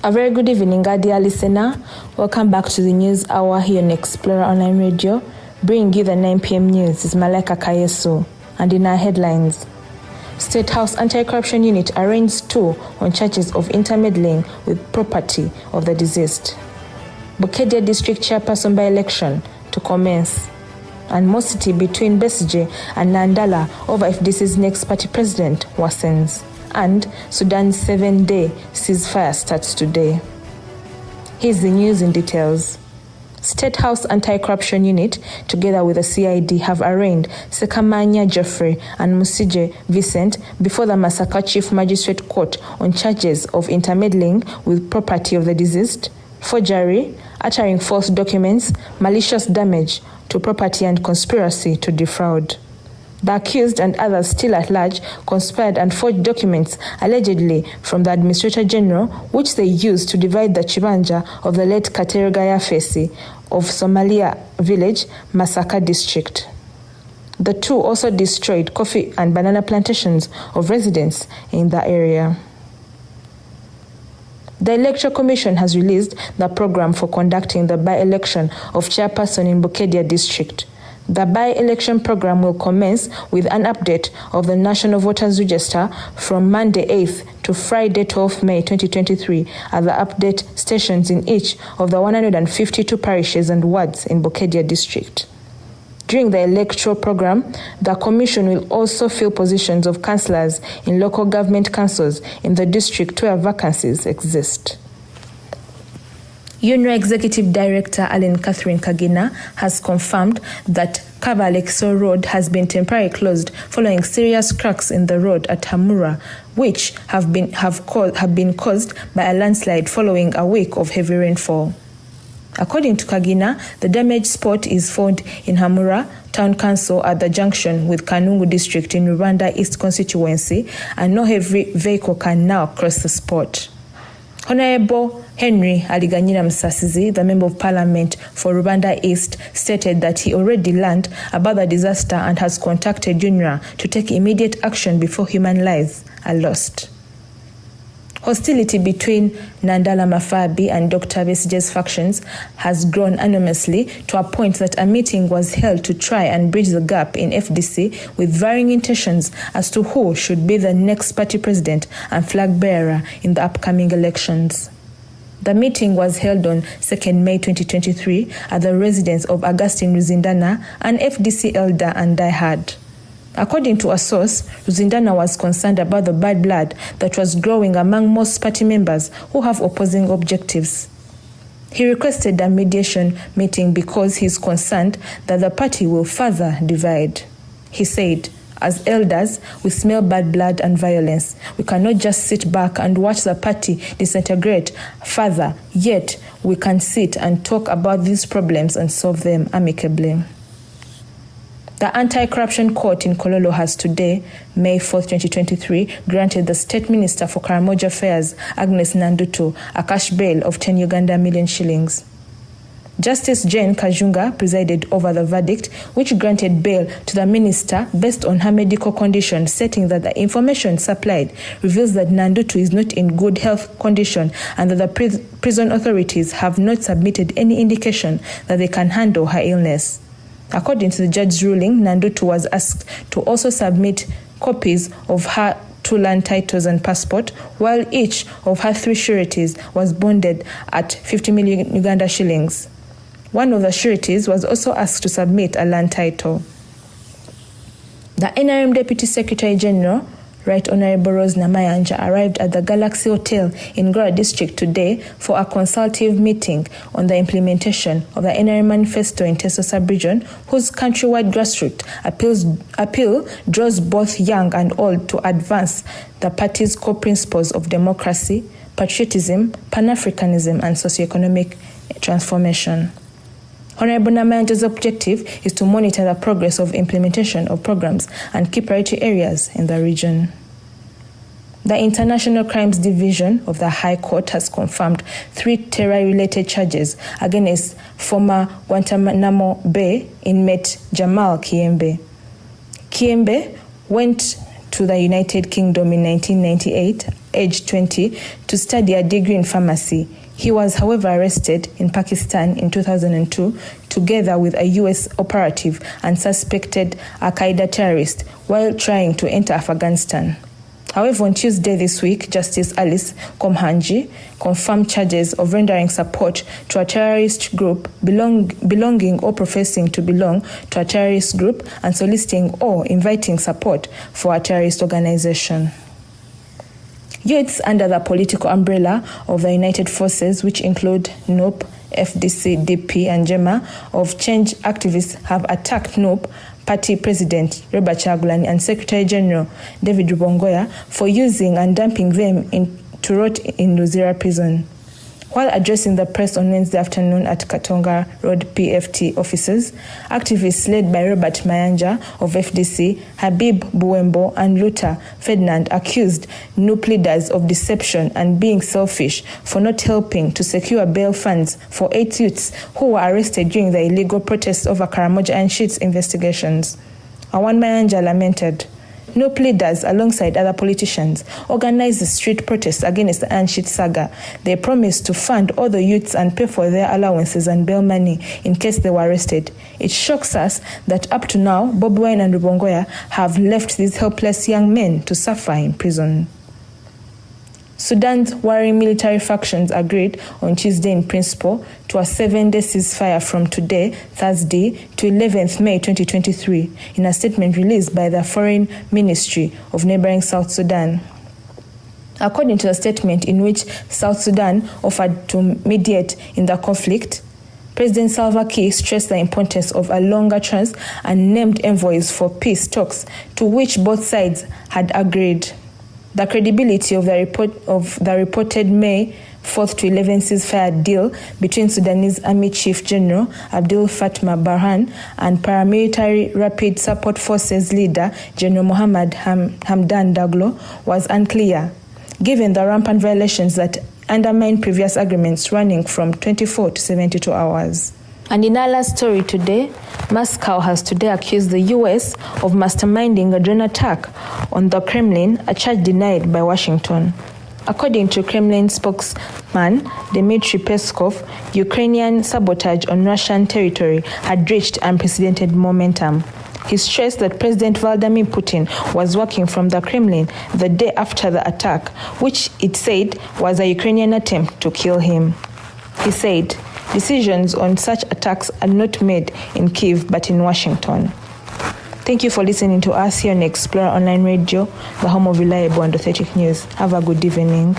A very good evening, dear listener. Welcome back to the News Hour here on Explorer Online Radio. Bringing you the 9 p.m. news is Maleka Kayesu. And in our headlines, State House Anti-Corruption Unit arraigns 2 on charges of intermeddling with property of the deceased. Bukedea District Chairperson by-election to commence. Animosity between Besigye and Nandala over FDC's next party president worsens. And Sudan's 7-day ceasefire starts today. Here's the news in details. State House Anti-Corruption Unit, together with the CID, have arraigned Sekamanya Geoffrey and Musije Vincent before the Masaka Chief Magistrate Court on charges of intermeddling with property of the deceased, forgery, uttering false documents, malicious damage to property and conspiracy to defraud. The accused and others still at large conspired and forged documents allegedly from the Administrator General, which they used to divide the Chibanja of the late Katergaya Fesi of Somalia Village, Masaka District. The 2 also destroyed coffee and banana plantations of residents in the area. The Electoral Commission has released the program for conducting the by-election of chairperson in Bukedea District. The by-election program will commence with an update of the National Voters Register from Monday 8th to Friday 12th May 2023 at the update stations in each of the 152 parishes and wards in Bukedea District. During the electoral program, the Commission will also fill positions of councillors in local government councils in the district where vacancies exist. UNRA Executive Director Allen Catherine Kagina has confirmed that Kabalekso Road has been temporarily closed following serious cracks in the road at Hamura, which have been caused by a landslide following a week of heavy rainfall. According to Kagina, the damaged spot is found in Hamura Town Council at the junction with Kanungu District in Rwanda East constituency, and no heavy vehicle can now cross the spot. Honorable Henry Aliganyira Musasizi, the Member of Parliament for Rwanda East, stated that he already learned about the disaster and has contacted UNRA to take immediate action before human lives are lost. Hostility between Nandala Mafabi and Dr. Besigye's factions has grown enormously to a point that a meeting was held to try and bridge the gap in FDC with varying intentions as to who should be the next party president and flag bearer in the upcoming elections. The meeting was held on 2nd May 2023 at the residence of Augustine Ruzindana, an FDC elder and diehard. According to a source, Ruzindana was concerned about the bad blood that was growing among most party members who have opposing objectives. He requested a mediation meeting because he is concerned that the party will further divide. He said, "As elders, we smell bad blood and violence. We cannot just sit back and watch the party disintegrate further, yet we can sit and talk about these problems and solve them amicably." The Anti-Corruption Court in Kololo has today, May 4, 2023, granted the State Minister for Karamoja Affairs, Agnes Nandutu, a cash bail of 10 Uganda million shillings. Justice Jane Kajunga presided over the verdict, which granted bail to the minister based on her medical condition, stating that the information supplied reveals that Nandutu is not in good health condition and that the prison authorities have not submitted any indication that they can handle her illness. According to the judge's ruling, Nandutu was asked to also submit copies of her 2 land titles and passport, while each of her 3 sureties was bonded at 50 million Uganda shillings. One of the sureties was also asked to submit a land title. The NRM Deputy Secretary General, Right Honorable Rose Namayanja, arrived at the Galaxy Hotel in Ngora District today for a consultative meeting on the implementation of the NRM Manifesto in Teso Sub-Region, whose countrywide grassroots appeal draws both young and old to advance the party's core principles of democracy, patriotism, Pan-Africanism, and socio-economic transformation. Honorable Namayanja's objective is to monitor the progress of implementation of programs and key priority areas in the region. The International Crimes Division of the High Court has confirmed 3 terror-related charges against former Guantanamo Bay inmate Jamal Kiembe. Kiembe went to the United Kingdom in 1998, aged 20, to study a degree in pharmacy. He was, however, arrested in Pakistan in 2002, together with a US operative and suspected Al-Qaeda terrorist, while trying to enter Afghanistan. However, on Tuesday this week, Justice Alice Komhanji confirmed charges of rendering support to a terrorist group, belonging or professing to belong to a terrorist group, and soliciting or inviting support for a terrorist organization. Youths under the political umbrella of the United Forces, which include NUP, FDC, DP, and JEMA of Change activists, have attacked NUP Party President Robert Kyagulanyi and Secretary General David Rubongoya for using and dumping them to rot in Luzira prison. While addressing the press on Wednesday afternoon at Katonga Road PFT offices, activists led by Robert Mayanja of FDC, Habib Buwembo, and Luther Ferdinand accused NUP leaders of deception and being selfish for not helping to secure bail funds for 8 youths who were arrested during the illegal protests over Karamoja and Sheets investigations. Awan Mayanja lamented, NUP leaders, alongside other politicians, organized the street protests against the Anshit saga. They promised to fund all the youths and pay for their allowances and bail money in case they were arrested. It shocks us that up to now, Bobi Wine and Rubongoya have left these helpless young men to suffer in prison. Sudan's warring military factions agreed on Tuesday in principle to a 7-day ceasefire from today, Thursday, to 11th May 2023, in a statement released by the Foreign Ministry of neighboring South Sudan. According to the statement, in which South Sudan offered to mediate in the conflict, President Salva Kiir stressed the importance of a longer truce and named envoys for peace talks, to which both sides had agreed. The credibility of the reported May 4th to 11th ceasefire deal between Sudanese Army Chief General Abdel Fattah Burhan and paramilitary Rapid Support Forces leader General Mohammed Hamdan Daglo was unclear, given the rampant violations that undermine previous agreements running from 24 to 72 hours. And in our last story today, Moscow has today accused the US of masterminding a drone attack on the Kremlin, a charge denied by Washington. According to Kremlin spokesman Dmitry Peskov, Ukrainian sabotage on Russian territory had reached unprecedented momentum. He stressed that President Vladimir Putin was working from the Kremlin the day after the attack, which it said was a Ukrainian attempt to kill him. He said, decisions on such attacks are not made in Kyiv but in Washington. Thank you for listening to us here on Explorer Online Radio, the home of reliable and authentic news. Have a good evening.